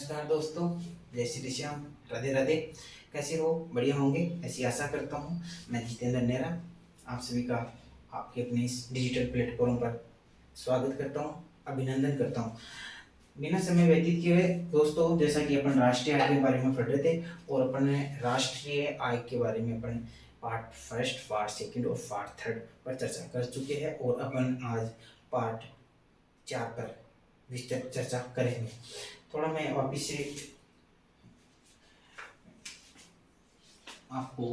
नमस्कार दोस्तों, जय श्री श्याम, राधे राधे। कैसे हो? बढ़िया होंगे ऐसी आशा करता हूँ। मैं जितेंद्र नेहरा आप सभी का आपके अपने इस डिजिटल प्लेटफॉर्म पर स्वागत करता हूँ, अभिनंदन करता हूँ। बिना समय व्यतीत किए हुए दोस्तों, जैसा कि अपन राष्ट्रीय आय के बारे में पढ़ रहे थे और अपन ने राष्ट्रीय आय के बारे में अपन पार्ट फर्स्ट, पार्ट सेकंड और पार्ट थर्ड पर चर्चा कर चुके हैं और अपन आज पार्ट 4 पर विस्तृत चर्चा करेंगे। थोड़ा मैं वापिस से आपको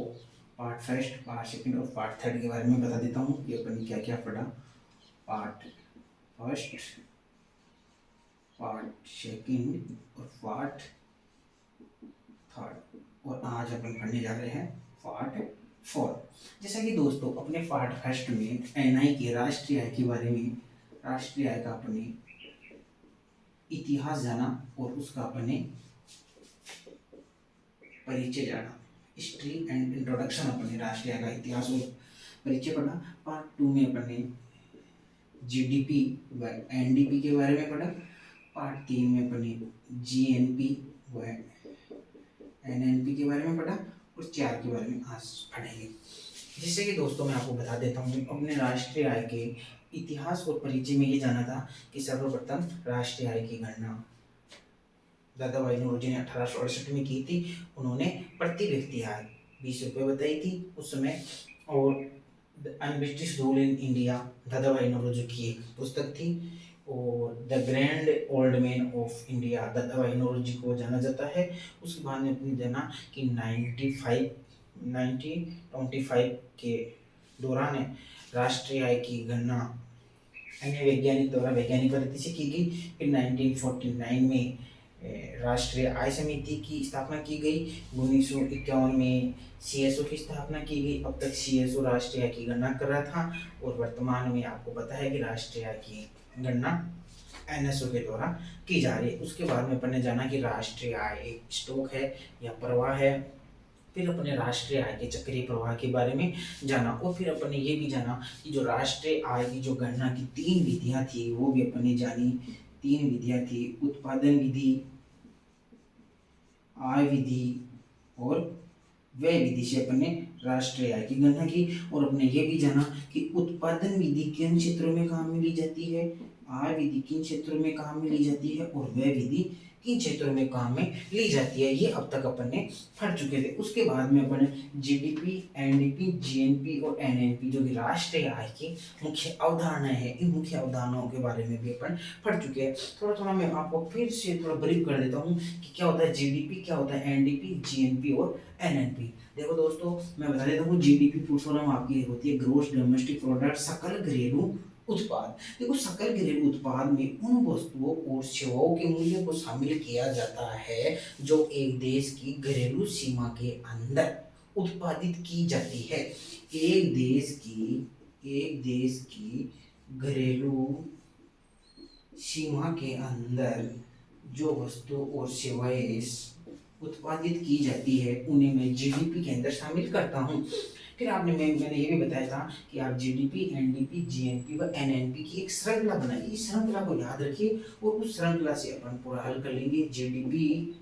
पार्ट फर्स्ट, पार्ट सेकंड और पार्ट थर्ड के बारे में बता देता हूँ कि अपन ने क्या क्या पढ़ा। पार्ट फर्स्ट, पार्ट सेकंड और पार्ट थर्ड, और आज अपन पढ़ने जा रहे हैं पार्ट 4। जैसा कि दोस्तों अपने पार्ट फर्स्ट में एनआई के राष्ट्रीय आय के बारे में, राष्ट्रीय आय का अपने इतिहास जाना और उसका अपने परिचय जाना, हिस्ट्री एंड इंट्रोडक्शन अपने राष्ट्रीय आय का इतिहास और परिचय पढ़ा। पार्ट 2 में अपने जीडीपी व एनडीपी के बारे में पढ़ा। पार्ट 3 में अपने जीएनपी व एनएनपी के बारे में पढ़ा और 4 के बारे में आज पढ़ेंगे। जिससे कि दोस्तों मैं आपको बता देता हूँ, अपने राष्ट्रीय आय के इतिहास और परिचय में ये जाना था कि सर्वप्रथम राष्ट्रीय आय की गणना दादा भाई नौरोजी ने 1868 में की थी। उन्होंने प्रति व्यक्ति आय 20 रुपये बताई थी उस समय। और ब्रिटिश रूल इन इंडिया दादा भाई नौरोजी की एक पुस्तक थी। और the grand old man of India दादा भाई नौरोजी को जाना जाता है। उसके बाद में अपनी जाना कि 1925 के दौरान राष्ट्रीय आय की गणना अन्य वैज्ञानिक द्वारा वैज्ञानिक पद्धति से की गई। फिर 1949 में राष्ट्रीय आय समिति की स्थापना की गई। 1951 में सीएसओ की स्थापना की गई। अब तक सीएसओ राष्ट्रीय आय की गणना कर रहा था और वर्तमान में आपको पता है कि राष्ट्रीय आय की गणना एनएसओ के द्वारा की जा रही है। उसके बाद में अपन ने जाना कि राष्ट्रीय आय एक स्टॉक है या प्रवाह है। फिर अपने राष्ट्रीय आय के चक्रीय प्रवाह के बारे में जाना और फिर अपन ने ये भी जाना कि जो राष्ट्रीय आय की जो गणना की 3 विधियां थी वो भी अपन ने जानी। 3 विधियां थी, उत्पादन विधि, आय विधि और व्यय विधि से अपन ने राष्ट्रीय आय की गणना की। और अपने ये भी जाना कि उत्पादन विधि किन क्षेत्रों में काम में ली जाती है, आय विधि किन क्षेत्रों में काम में ली जाती है और व्यय विधि किन क्षेत्रों में काम में ली जाती है। ये अब तक अपन ने पढ़ चुके थे। उसके बाद में अपन जीडीपी, एनडीपी, जीएनपी और एनएनपी जो कि राष्ट्रीय आय की मुख्य अवधारणाएं हैं, इन मुख्य अवधारणाओं के बारे में भी अपन पढ़ चुके हैं। थोड़ा थोड़ा मैं आपको फिर से थोड़ा ब्रीफ कर देता हूँ कि क्या होता है जीडीपी, क्या होता है एनडीपी, जीएनपी और एनएनपी। देखो दोस्तों मैं बता देता हूँ, जीडीपी फुल फॉर्म आपकी होती है ग्रोस डोमेस्टिक प्रोडक्ट, सकल घरेलू उत्पाद। देखो सकल घरेलू उत्पाद में उन वस्तुओं और सेवाओं के मूल्य को शामिल किया जाता है जो एक देश की घरेलू सीमा के अंदर उत्पादित की जाती है। एक देश की घरेलू सीमा के अंदर जो वस्तु और सेवाएं उत्पादित की जाती है उन्हें मैं जीडीपी के अंदर शामिल करता हूँ। फिर मैंने ये भी बताया था कि आप जीडीपी, एनडीपी, जीएनपी व एनएनपी की एक श्रृंखला बनाइए। इस श्रृंखला को याद रखिए और उस श्रृंखला से अपन पूरा हल कर लेंगे। जीडीपी,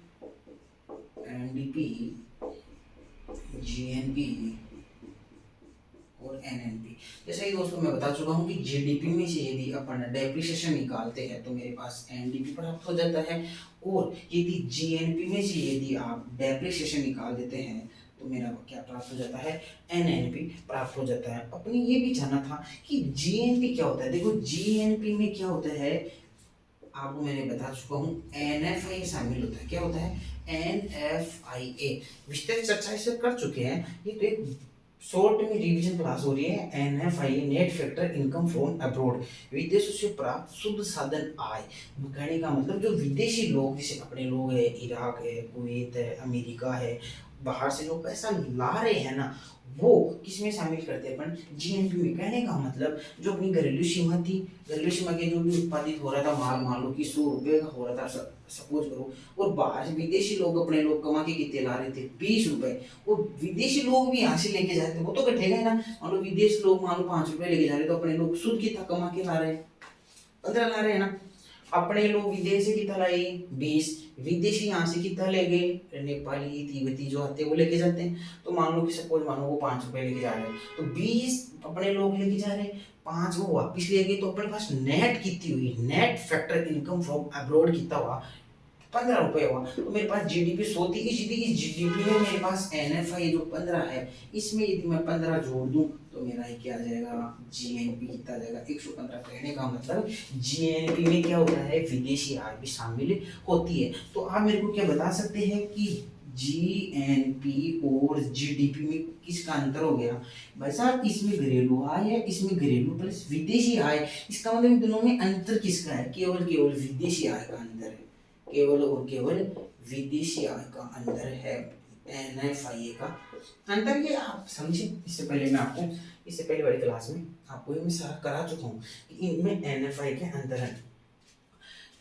एनडीपी, जीएनपी और एनएनपी। जैसा कि दोस्तों मैं बता चुका हूँ कि जीडीपी में से यदि अपन डेप्रिसिएशन निकालते हैं तो मेरे पास एनडीपी प्राप्त हो जाता है। और यदि जीएनपी में से यदि आप डेप्रिसिएशन निकाल देते हैं तो मेरा क्या प्राप्त हो जाता है, एनएनपी प्राप्त हो जाता है। अपने ये भी जाना था कि जीएनपी क्या होता है। देखो जीएनपी में क्या होता है आपको मैंने बता चुका हूँ, एनएफआई शामिल होता है। क्या होता है, एनएफआईए। विस्तृत चर्चा इसे कर चुके हैं। ये तो एक शॉर्ट में रिवीजन क्लास हो रही है। NFIA net factor income from abroad, विदेशों से प्राप्त शुद्ध साधन आय। कहने का मतलब जो विदेशी लोग, जैसे अपने लोग है, इराक है, कुवैत है, अमेरिका है, बाहर से लोग पैसा ला रहे हैं ना, वो किसमें शामिल करते हैं अपन, जीएनपी में। कहने का मतलब जो अपनी घरेलू सीमा थी, घरेलू सीमा के जो भी उत्पादित हो रहा था माल, मान लो कि 100 रुपये का हो रहा था सपोज करो, और बाहर विदेशी लोग अपने लोग कमा के कितने ला रहे थे, 20 रुपये। और विदेशी लोग भी यहाँ से लेके जा रहे थे, वो तो कटेगा ही ना। मान लो विदेश लोग मान लो 5 रुपये लेके जा रहे, तो अपने लोग शुद्ध कितना कमा के ला रहे हैं, 15 ला रहे हैं ना। अपने लोग विदेश से कितना लाए 20, विदेशी यहाँ से कितना ले गए नेपाली तिब्बती जो आते हैं वो लेके जाते हैं। तो मान लो कि सपोज मानो वो 5 रुपए लेके जा रहे हैं, तो 20 अपने लोग लेके जा रहे हैं, 5 वो वापिस ले गए, तो अपने पास नेट कितनी हुई, net factor income from abroad कितना हुआ 15 रुपए हुआ। तो मेरे पास जीडीपी 100 थी, इस जीडीपी में मेरे पास एनएफआई जो 15 है, इसमें यदि मैं 15 जोड़ दूं तो मेरा ही क्या आ जाएगा जीएनपी कितना आ जाएगा 115। कहने का मतलब जीएनपी में क्या होता है विदेशी आय भी शामिल होती है। तो आप मेरे को क्या बता सकते हैं कि जीएनपी और जीडीपी में किसका अंतर हो गया भाई साहब, इसमें घरेलू आय है, इसमें घरेलू प्लस विदेशी आय, इसका मतलब इन दोनों में अंतर किसका है, केवल केवल विदेशी आय का अंतर है, केवल और केवल विदेशी आय का अंतर है, एनएफआई का अंतर। ये आप समझे, इससे पहले मैं आपको इससे पहले वाली क्लास में आपको ये मैं सारा करा चुका हूँ कि इनमें एनएफआई के अंतर है।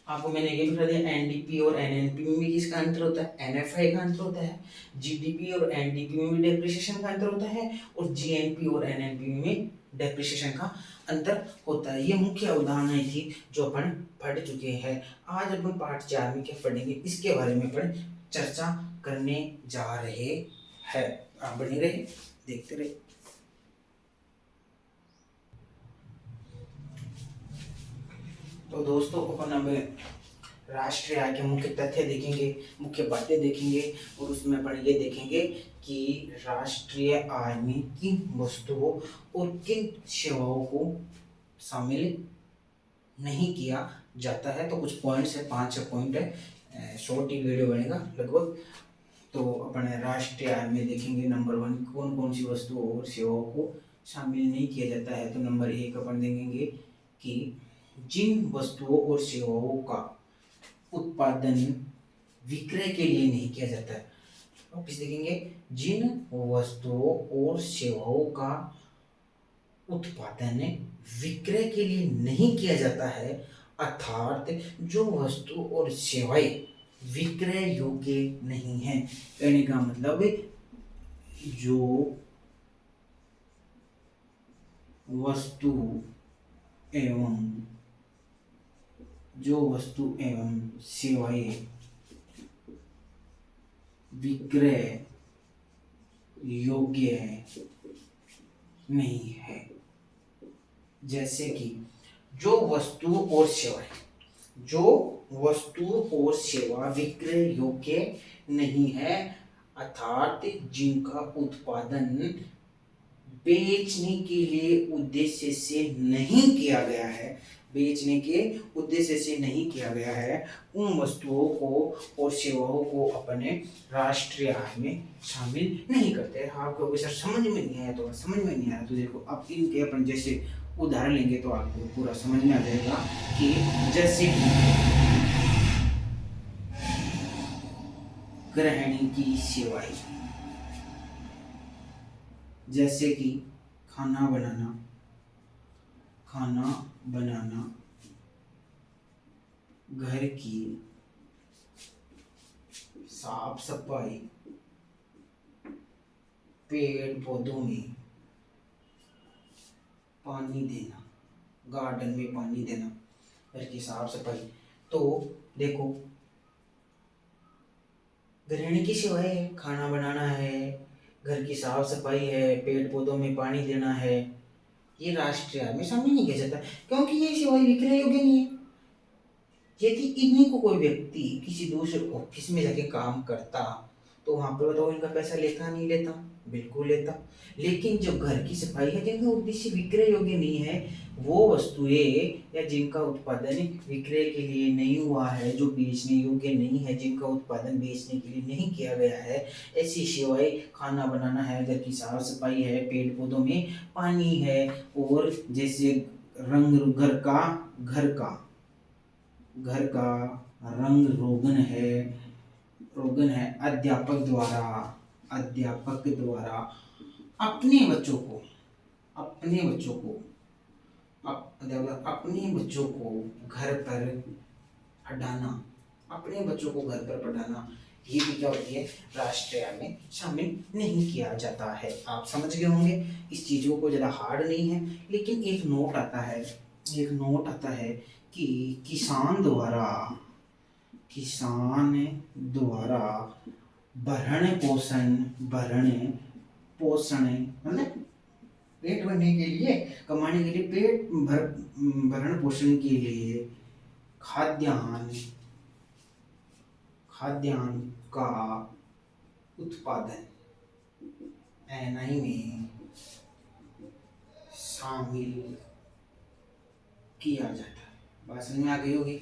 आपको मैंने ये भी बता दिया एनडीपी और एनएनपी में भी किसका अंतर होता है, एनएफआई का अंतर होता है, जीडीपी और एनडीपी में भी डेप्रिसिएशन का अंतर होता है, और जीएनपी और एनएनपी में डेप्रिसिएशन का अंतर होता है। ये मुख्य अवधारणाएं थी जो अपन पढ़ चुके हैं। आज अपन पार्ट 4 में क्या पढ़ेंगे इसके बारे में अपन चर्चा करने जा रहे हैं। आप बने रहे, देखते रहे। तो दोस्तों अपन अब राष्ट्रीय आय के मुख्य तथ्य देखेंगे, मुख्य बातें देखेंगे, और उसमें अपन ये देखेंगे कि राष्ट्रीय आय में किन वस्तुओं और किन सेवाओं को शामिल नहीं किया जाता है। तो कुछ पॉइंट्स है, 5 पॉइंट है, शॉर्ट ही वीडियो बनेगा लगभग। तो अपन राष्ट्रीय आय में देखेंगे नंबर 1 कौन कौन सी वस्तुओं और सेवाओं को शामिल नहीं किया जाता है। तो नंबर 1 अपन देखेंगे कि जिन वस्तुओं और सेवाओं का उत्पादन विक्रय के लिए नहीं किया जाता है। वापिस देखेंगे, जिन वस्तुओं और सेवाओं का उत्पादन विक्रय के लिए नहीं किया जाता है, अर्थात जो वस्तु और सेवाएं विक्रय योग्य नहीं है। कहने का मतलब जो वस्तु एवं सेवाएं विक्रय योग्य नहीं है, जैसे कि जो वस्तु और सेवा विक्रय योग्य नहीं है, अर्थात जिनका उत्पादन बेचने के लिए उद्देश्य से नहीं किया गया है, उन वस्तुओं को और सेवाओं को अपने राष्ट्रीय आय में शामिल नहीं करते हैं। आपको सर समझ में नहीं आया तो देखो अब इनके अपन जैसे उदाहरण लेंगे तो आपको पूरा समझ में आ जाएगा कि जैसे गृहिणी की सेवाएं, जैसे कि खाना बनाना, घर की साफ सफाई, पेड़ पौधों में पानी देना, गार्डन में पानी देना, घर की साफ सफाई। तो देखो गृहिणी की सेवाएं है, खाना बनाना है, घर की साफ सफाई है, पेड़ पौधों में पानी देना है, ये राष्ट्रीय आय में शामिल नहीं किया जाता क्योंकि ये सेवाएं विक्रय योग्य नहीं है। यदि इन्हीं को कोई व्यक्ति किसी दूसरे ऑफिस में जाके काम करता तो वहां पर बताओ इनका पैसा लेता नहीं लेता, बिल्कुल लेता। लेकिन जो घर की सफाई है जिनका उद्देश्य विक्रय योग्य नहीं है, वो वस्तुएं या जिनका उत्पादन विक्रय के लिए नहीं हुआ है, जो बेचने योग्य नहीं है, जिनका उत्पादन बेचने के लिए नहीं किया गया है, ऐसी सेवाएं खाना बनाना है, घर की साफ सफाई है, पेड़ पौधों में पानी है, और जैसे घर का रंग रोगन है, अध्यापक द्वारा अपने बच्चों को घर पर पढ़ाना, ये भी क्या होती है राष्ट्रीय आय में शामिल नहीं किया जाता है। आप समझ गए होंगे, इस चीजों को ज़्यादा हार्ड नहीं है। लेकिन एक नोट आता है कि किसान द्वारा भरण पोषण मतलब पेट भरने के लिए, कमाने के लिए, भरण पोषण के लिए खाद्यान्न का उत्पादन एनआई में शामिल किया जाता है। बात समझ में आ गई होगी।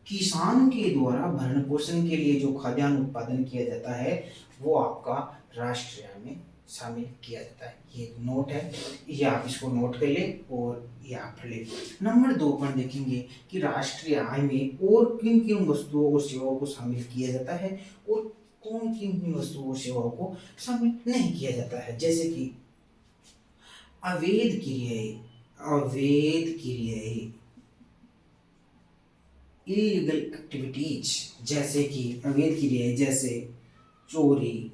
किसान के द्वारा भरण पोषण के लिए जो खाद्यान्न उत्पादन किया जाता है वो आपका राष्ट्रीय आय में शामिल किया जाता है। ये एक नोट है, ये आप इसको नोट कर ले और ये आप पढ़ ले। नंबर 2 पर देखेंगे कि राष्ट्रीय आय में और किन किन वस्तुओं और सेवाओं को शामिल किया जाता है और कौन किन किन वस्तुओं और सेवाओं को शामिल नहीं किया जाता है। जैसे कि अवैध क्रियाएं इलीगल एक्टिविटीज, जैसे कि अवैध क्रियाएं जैसे चोरी,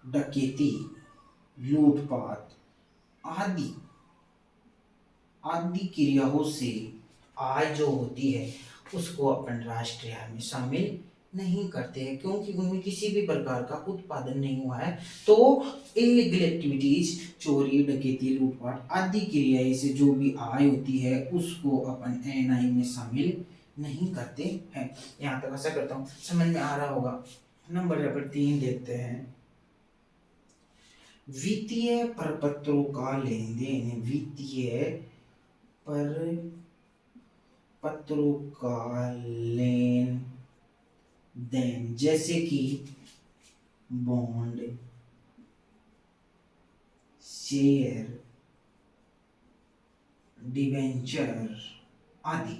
डकैती, लूटपाट आदि क्रियाओं से आय जो होती है उसको अपन राष्ट्रीय आय में शामिल नहीं करते हैं, क्योंकि उनमें किसी भी प्रकार का उत्पादन नहीं हुआ है। तो इलीगल एक्टिविटीज, चोरी, डकैती, लूटपाट आदि क्रियाएं से जो भी आय होती है उसको अपन एनआई में शामिल नहीं करते हैं। यहाँ तक आशा करता हूँ समझ में आ रहा होगा। नंबर 3 देखते हैं, वित्तीय प्रपत्रों का लेन देन। वित्तीय प्रपत्रों का लेन देन जैसे कि बॉन्ड, शेयर, डिबेंचर आदि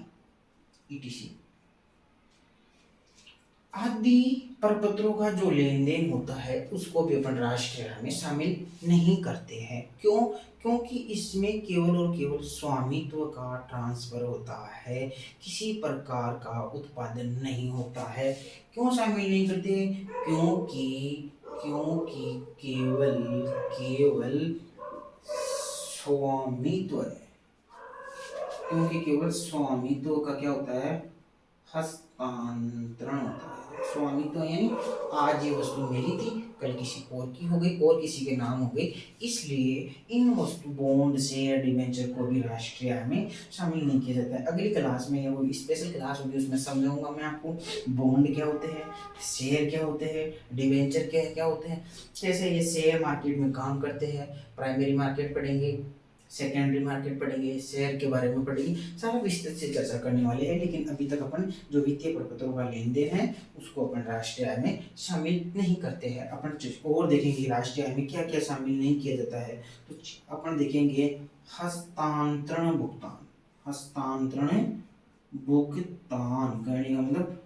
ईटीसी आदि प्रपत्रों का जो लेन देन होता है उसको भी अपन राष्ट्रीय आय में शामिल नहीं करते हैं। क्यों? क्योंकि इसमें केवल और केवल स्वामित्व का ट्रांसफर होता है, किसी प्रकार का उत्पादन नहीं होता है। क्यों शामिल नहीं करते? क्योंकि केवल स्वामित्व है। क्योंकि केवल स्वामित्व का क्या होता है? हस्तांतरण होता है। स्वामित्व यानी आज ये वस्तु मेरी थी, कल किसी और की हो गई और किसी के नाम हो गई, इसलिए इन वस्तु, बॉन्ड, शेयर, डिबेंचर को भी राष्ट्रीय आय में शामिल नहीं किया जाता है। अगली क्लास में वो स्पेशल क्लास होगी उसमें समझाऊंगा मैं आपको बॉन्ड क्या होते हैं, शेयर क्या होते हैं, डिबेंचर क्या होते हैं, कैसे ये शेयर मार्केट में काम करते हैं। प्राइमरी मार्केट पढ़ेंगे, सेकेंडरी मार्केट पढ़ेंगे, शेयर के बारे में पढ़ेंगे, सारा विस्तृत से चर्चा करने वाले हैं। लेकिन अभी तक अपन जो वित्तीय प्रपत्रों का लेन देन है उसको अपन राष्ट्रीय आय में शामिल नहीं करते हैं। अपन और देखेंगे राष्ट्रीय आय में क्या क्या शामिल नहीं किया जाता है। तो अपन देखेंगे हस्तांतरण भुगतान करने का मतलब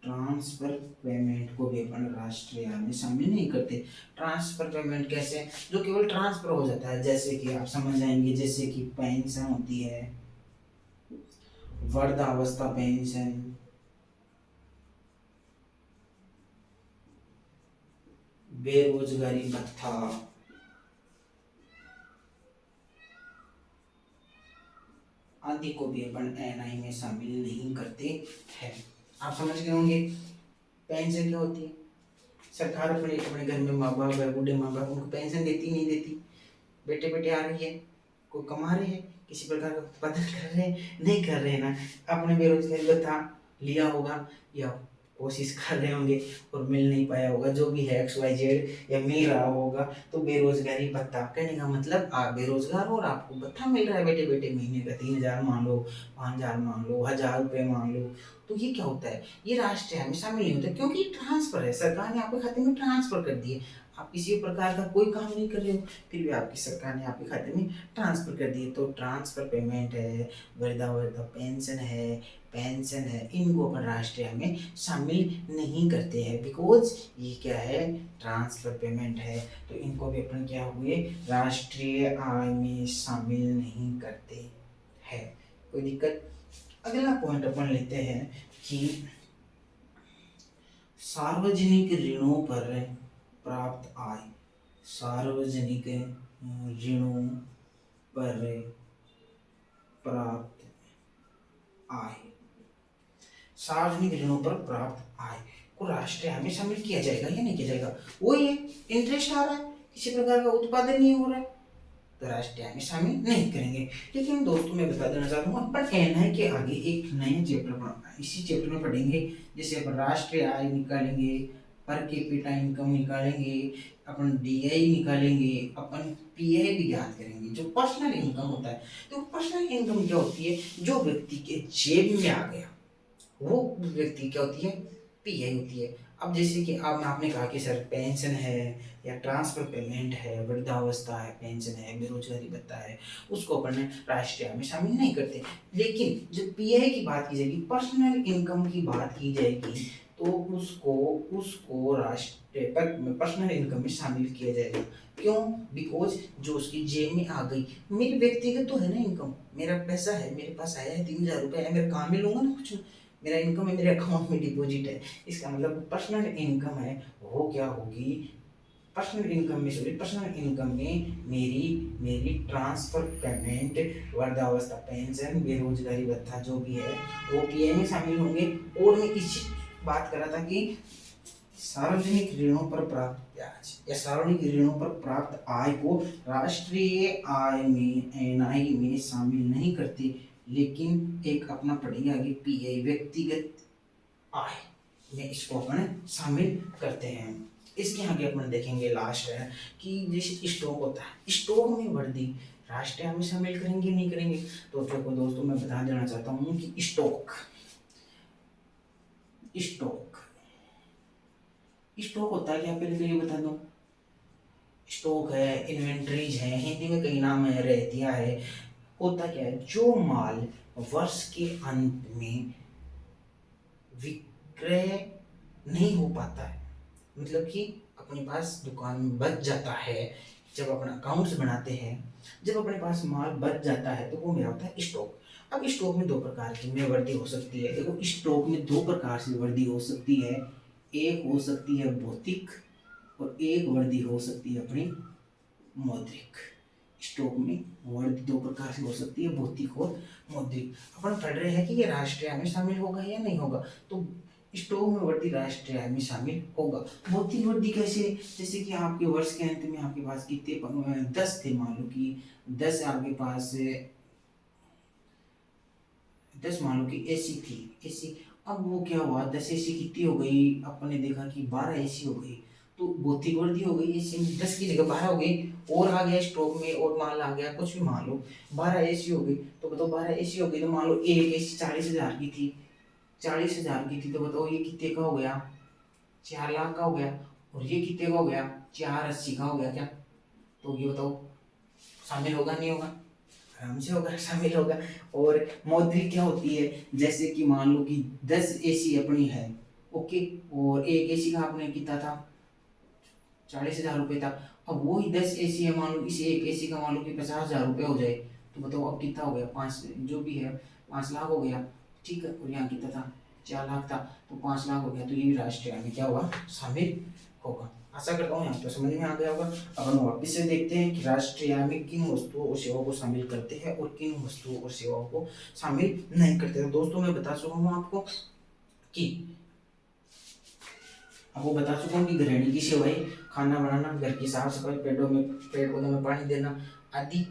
ट्रांसफर पेमेंट को भी अपन राष्ट्रीय आय में शामिल नहीं करते। ट्रांसफर पेमेंट कैसे? जो केवल ट्रांसफर हो जाता है, जैसे कि आप समझ जाएंगे, जैसे कि पेंशन होती है, वृद्धावस्था पेंशन, बेरोजगारी भत्ता, आदि को भी अपन एनआई में शामिल नहीं करते हैं। आप समझ गए होंगे पेंशन क्या होती है। सरकार अपने घर में माँ बाप है, बूढ़े माँ बाप, उनको पेंशन देती नहीं देती। बेटे बेटे आ रही है, कोई कमा रहे हैं, किसी प्रकार का उत्पादन कर रहे हैं, नहीं कर रहे हैं ना, अपने बेरोजगारी भत्ता लिया होगा या कोशिश कर रहे होंगे और मिल नहीं पाया होगा, जो भी है XYZ, या मिल रहा होगा। तो बेरोजगारी भत्ता कहने का मतलब आप बेरोजगार हो और आपको भत्ता मिल रहा है बेटे बेटे महीने का 3,000 मान लो, 5,000 मान लो, 1,000 रुपये मान लो। तो ये क्या होता है? ये राष्ट्रीय आय में शामिल नहीं होता, क्योंकि ट्रांसफर है, सरकार ने आपके खाते में ट्रांसफर कर दिए। आप किसी प्रकार का कोई काम नहीं कर रहे हो, फिर भी आपकी सरकार ने आपके खाते में ट्रांसफर कर दिए। तो ट्रांसफर पेमेंट है, वृद्धावस्था पेंशन है, इनको अपन राष्ट्रीय आय में शामिल नहीं करते हैं, बिकॉज ये क्या है? ट्रांसफर पेमेंट है। तो इनको भी अपन क्या हुए? राष्ट्रीय आय में शामिल नहीं करते हैं। कोई दिक्कत? अगला पॉइंट अपन लेते हैं कि सार्वजनिक ऋणों पर प्राप्त आय। सार्वजनिक ऋणों पर प्राप्त आय, सार्वजनिक ऋणों पर प्राप्त आय को राष्ट्रीय आय में शामिल किया जाएगा या नहीं किया जाएगा? वही है, इंटरेस्ट आ रहा है, किसी प्रकार का उत्पादन नहीं हो रहा है, तो राष्ट्रीय आय में शामिल नहीं करेंगे। लेकिन दोस्तों मैं बता देना चाहता हूँ, अपन एनआई के आगे एक नया चैप्टर इसी चैप्टर में पढ़ेंगे, जैसे अपन राष्ट्रीय आय निकालेंगे, पर कैपिटा इनकम निकालेंगे, अपन डीआई निकालेंगे, अपन पीआई भी ज्ञात करेंगे। जो पर्सनल इनकम होता है, तो पर्सनल इनकम क्या होती है? जो व्यक्ति के जेब में आ गया वो व्यक्ति क्या होती है? पीआई होती है। अब जैसे कि अब आपने कहा कि सर पेंशन है या ट्रांसफर पेमेंट है, वृद्धावस्था है, पेंशन है, बेरोजगारी भत्ता है, उसको अपन राष्ट्रीय आय में शामिल नहीं करते। लेकिन जब पीआई की बात की जाएगी, पर्सनल इनकम की बात की जाएगी, तो उसको उसको राष्ट्रीय पर्सनल इनकम में शामिल किया जाएगा। क्यों? बिकॉज जो उसकी जेब में आ गई, मेरी व्यक्तिगत तो है ना इनकम, मेरा पैसा है, मेरे पास आया है 3,000 रुपये है, मेरे काम में लूंगा ना कुछ, मेरा इनकम है, मेरे अकाउंट में डिपॉजिट है, इसका मतलब पर्सनल इनकम है वो क्या होगी? पर्सनल इनकम में सॉरी पर्सनल इनकम में मेरी मेरी ट्रांसफर पेमेंट, वृद्धावस्था पेंशन, बेरोजगारी भत्ता जो भी है वो पीआई में शामिल होंगे। और मैं इसी बात कर रहा था कि सार्वजनिक ऋणों पर प्राप्त ब्याज या सार्वजनिक ऋणों पर प्राप्त आय को राष्ट्रीय आय में एनआई में शामिल नहीं करते, लेकिन एक अपना पढ़ेंगे आगे पीआई, व्यक्तिगत आय में इसको अपन शामिल करते हैं। इसके आगे अपन देखेंगे लास्ट है कि जैसे स्टॉक होता है, स्टॉक में वृद्धि राष्ट्रीय आय में शामिल करेंगे नहीं करेंगे? तो देखो दोस्तों मैं बता देना चाहता हूँ कि स्टॉक स्टॉक स्टॉक होता है क्या, पहले तो ये बता दो। स्टॉक है, इन्वेंट्रीज है, हिंदी में कई नाम है, रहतिया है। होता क्या है? जो माल वर्ष के अंत में विक्रय नहीं हो पाता है, मतलब कि अपने पास दुकान में बच जाता है, जब अपना अकाउंट्स बनाते हैं, जब अपने पास माल बच जाता है तो वो मेरा होता है स्टॉक। अब स्टॉक में दो प्रकार की में वृद्धि हो सकती है। देखो स्टॉक में दो प्रकार से वृद्धि हो सकती है, एक हो सकती है भौतिक और एक वृद्धि हो सकती है अपनी मौद्रिक। स्टॉक में वृद्धि दो प्रकार से हो सकती है, भौतिक और मौद्रिक। अपन पढ़ रहे हैं कि ये राष्ट्रीय आय में शामिल होगा या नहीं होगा, तो स्टॉक में वृद्धि राष्ट्रीय आय में शामिल होगा। भौतिक वृद्धि कैसे? जैसे कि आपके वर्ष के अंत में आपके पास कितने 10 थे, मान लो कि 10 आपके पास 10 मान लो कि एसी थी, एसी। अब वो क्या हुआ, 10 एसी कितनी हो गई, अपने देखा कि 12 एसी हो गई, तो भौतिक वृद्धि हो गई, एसी में 10 की जगह 12 हो गई, और आ गया स्टॉक में और माल आ गया, कुछ भी मान लो 12 एसी हो गई। तो बताओ 12 एसी हो गई, तो मान लो एक एसी 40,000 की थी, 40,000 की थी, तो बताओ ये कितने का हो गया? 4 लाख का हो गया। और ये कितने का हो गया? 480 का हो गया क्या? तो ये बताओ शामिल होगा नहीं होगा? आराम से होगा, शामिल होगा। और मौद्रिक क्या होती है? जैसे कि मान लो कि 10 एसी अपनी है, ओके, और एक एसी का आपने कितना था? 40,000 रुपये था। अब वही 10 एसी है, मान लो इस एक एसी का मान लो कि 50,000 रुपये हो जाए, तो बताओ अब कितना हो गया? 5 जो भी है 5 लाख हो गया, ठीक है। और यहाँ कितना था? 4 लाख था, तो 5 लाख हो गया। तो ये भी राष्ट्रीय आय में क्या हुआ? शामिल होगा। आशा करता हूँ यहाँ पे समझ में आ गया होगा। अब हम वापस से देखते हैं कि राष्ट्रीय आय में किन वस्तुओं और सेवाओं को शामिल करते हैं और किन वस्तुओं और सेवाओं को शामिल नहीं करते। तो दोस्तों मैं बता चुका हूँ आपको कि अब वो बता चुका हूँ कि गृहिणी की सेवाएं, खाना बनाना, घर की साफ सफाई, पेड़ पौधों में पानी देना आदि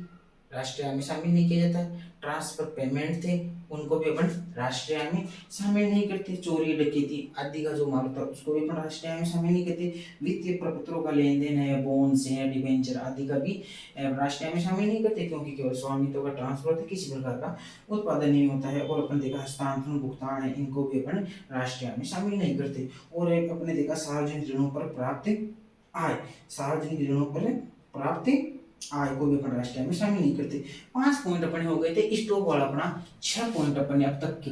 राष्ट्रीय आय में शामिल नहीं किया जाता है। ट्रांसफर पेमेंट थे, उनको भी अपन राष्ट्रीय आय में शामिल नहीं करते। चोरी डकैती आदि का जो माल था उसको भी अपन राष्ट्रीय आय में शामिल नहीं करते। वित्तीय प्रपत्रों का लेन देन है, बॉन्ड्स है, डिबेंचर आदि का भी राष्ट्रीय आय में शामिल नहीं करते, क्योंकि केवल स्वामित्व का ट्रांसफर है, किसी प्रकार का उत्पादन नहीं होता है। और अपन देखा हस्तांतरण भुगतान है, इनको भी अपन राष्ट्रीय आय में शामिल नहीं करते। और एक अपने देखा सार्वजनिक ऋणों पर प्राप्त आय, सार्वजनिक ऋणों पर प्राप्त आय को भी अपन राष्ट्रीय आय में शामिल नहीं करते। 5 पॉइंट अपने हो गए थे, स्टॉक वाला अपना 6 पॉइंट अपने अब तक के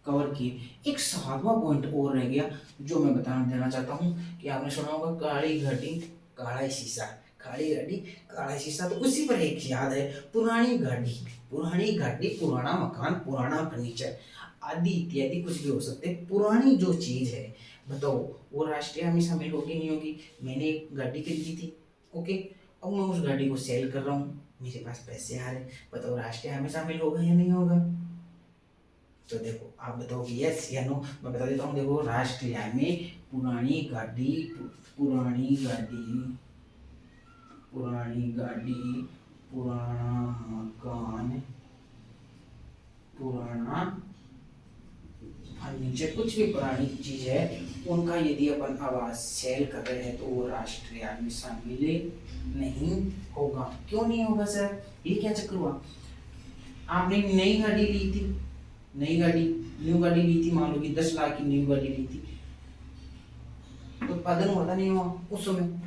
कवर किए। एक 7वां पॉइंट और रह गया जो मैं बता देना चाहता हूँ कि आपने सुना होगा काली घटी काला शीशा, काली घटी काला शीशा। तो उसी पर एक याद है, पुरानी घड़ी, पुरानी घड़ी, पुराना मकान, पुराना फर्नीचर आदि इत्यादि कुछ भी हो सकते हैं। पुरानी जो चीज है बताओ वो राष्ट्रीय आय में शामिल होगी नहीं होगी? मैंने एक गाड़ी खरीदी थी, ओके, अब मैं उस गाड़ी को सेल कर रहा हूँ, मेरे पास पैसे आ रहे, बताओ राष्ट्रीय आय में शामिल होगा या नहीं होगा? तो देखो आप बताओ कि यस या नो। मैं बता देता हूँ, देखो राष्ट्रीय आय में पुरानी गाड़ी पुरानी गाड़ी पुराना मकान, पुराना फर्नीचर, कुछ भी पुरानी चीज है, उनका यदि अपन आवाज सेल कर रहे हैं तो वो राष्ट्रीय आय में शामिल नहीं होगा। क्यों नहीं होगा सर? ये क्या चक्कर हुआ? आपने नई गाड़ी ली थी, नई गाड़ी न्यू गाड़ी ली थी, मान लो कि 10 लाख की न्यू गाड़ी ली थी, तो उत्पादन हुआ था नहीं हुआ उस समय?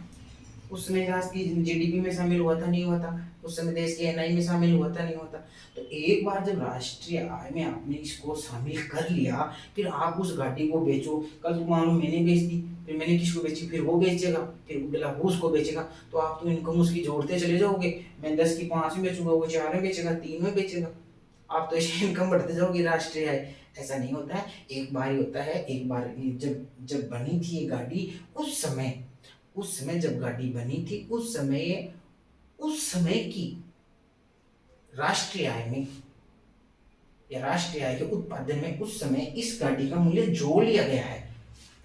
उस समय राष्ट्र की जीडीपी में शामिल हुआ था नहीं हुआ था? उस समय देश के एनआई में शामिल हुआ था नहीं हुआ था? तो एक बार जब राष्ट्रीय आय में आपने इसको शामिल कर लिया, फिर आप उस गाड़ी को बेचो, कल तो मान लो मैंने बेच दी, फिर मैंने किसको बेची, फिर वो बेचेगा, फिर उगला वो उसको बेचेगा, तो आप तो इनकम उसकी जोड़ते चले जाओगे। मैं 10 की 5 में बेचूंगा, वो 4 में बेचेगा, 3 में बेचेगा, आप तो ऐसे इनकम बढ़ते जाओगे राष्ट्रीय आय। ऐसा नहीं होता है, एक बार ही होता है। एक बार जब जब बनी थी ये गाड़ी, उस समय जब गाड़ी बनी थी, उस समय की राष्ट्रीय आय में या राष्ट्रीय आय के उत्पादन में उस समय इस गाड़ी का मूल्य जोड़ लिया गया है।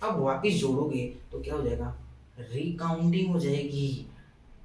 अब वापिस जोड़ोगे तो क्या हो जाएगा? रिकाउंटिंग हो जाएगी,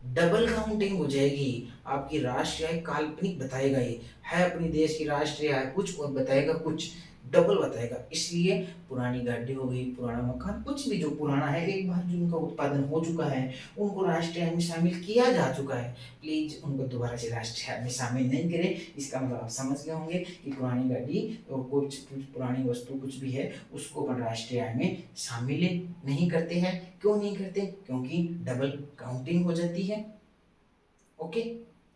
डबल काउंटिंग हो जाएगी। आपकी राष्ट्रीय आय काल्पनिक बताएगा, ये है अपनी देश की राष्ट्रीय आय कुछ और बताएगा, कुछ डबल बताएगा। इसलिए पुरानी गाड़ी हो गई, पुराना मकान, कुछ भी जो पुराना है, एक बार जो उनका उत्पादन हो चुका है, उनको राष्ट्रीय आय में शामिल किया जा चुका है, प्लीज उनको दोबारा से राष्ट्रीय आय में शामिल नहीं करें। इसका मतलब आप समझ गए होंगे कि पुरानी गाड़ी और कुछ पुरानी वस्तु कुछ भी है, उसको अपन राष्ट्रीय आय में शामिल नहीं करते हैं। क्यों नहीं करते? क्योंकि डबल काउंटिंग हो जाती है। ओके,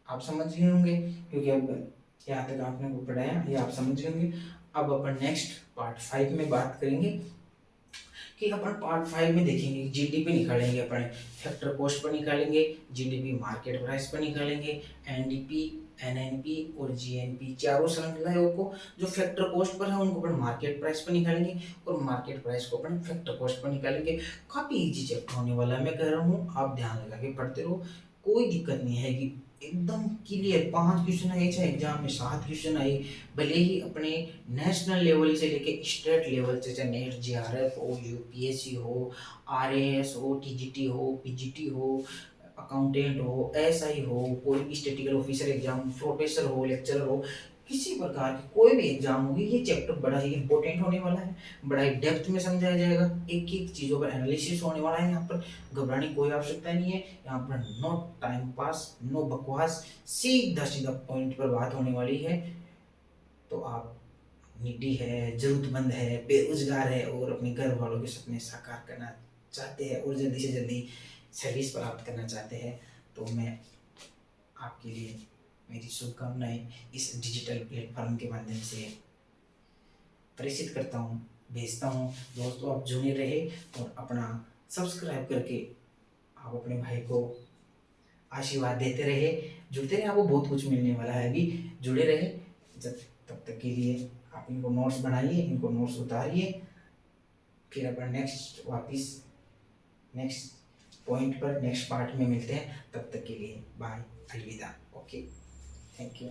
आप समझ गए होंगे, क्योंकि अब यहाँ तक आपने को पढ़ाया, ये आप समझ गए होंगे। अब अपन नेक्स्ट पार्ट 5 में बात करेंगे कि अपन पार्ट 5 में देखेंगे, जीडीपी निकालेंगे, अपन फैक्टर कॉस्ट पर निकालेंगे, जीडीपी मार्केट प्राइस पर निकालेंगे, एनडीपी, एनएनपी और जीएनपी, चारों श्रृंखलाओं को जो फैक्टर कॉस्ट पर है उनको अपन मार्केट प्राइस पर निकालेंगे, और मार्केट प्राइस को अपन फैक्टर कॉस्ट पर निकालेंगे। काफी इजी चैप्टर होने वाला है, मैं कह रहा हूँ, आप ध्यान लगा के पढ़ते रहो, कोई दिक्कत नहीं है कि एकदम क्लियर। 5 क्वेश्चन आए चाहे एग्जाम में 7 क्वेश्चन आए, भले ही अपने नेशनल लेवल से लेके स्टेट लेवल से, चाहे नेट जेआरएफ हो, यूपीएससी हो, आरएएस हो, टीजीटी हो, पीजीटी हो, अकाउंटेंट हो, एसआई हो, कोई भी स्टेटिकल ऑफिसर एग्जाम, प्रोफेसर हो, लेक्चरर हो, किसी प्रकार की कोई भी एग्जाम होगी, ये चैप्टर बड़ा ही इंपॉर्टेंट होने वाला है, बड़ा ही डेप्थ में समझाया जाएगा, एक एक चीजों पर एनालिसिस होने वाला है। यहाँ पर घबराने की कोई आवश्यकता नहीं है, यहाँ पर नो टाइम पास, नो बकवास, सीधा सीधा पॉइंट पर बात होने वाली है। तो आप नीडी है, जरूरतमंद है, बेरोजगार है और अपने घर वालों के सपने साकार करना चाहते हैं और जल्दी से जल्दी सर्विस प्राप्त करना चाहते हैं, तो मैं आपके लिए मेरी शुभकामनाएं इस डिजिटल प्लेटफॉर्म के माध्यम से प्रेषित करता हूँ, भेजता हूँ। दोस्तों आप जुड़े रहे और अपना सब्सक्राइब करके आप अपने भाई को आशीर्वाद देते रहे, जुड़ते रहे, आपको बहुत कुछ मिलने वाला है। अभी जुड़े रहे, जब तब तक के लिए आप इनको नोट्स बनाइए, इनको नोट्स उतारिए, फिर अपन नेक्स्ट वापिस नेक्स्ट पॉइंट पर नेक्स्ट पार्ट में मिलते हैं। तब तक के लिए बाय, अलविदा। Okay, thank you.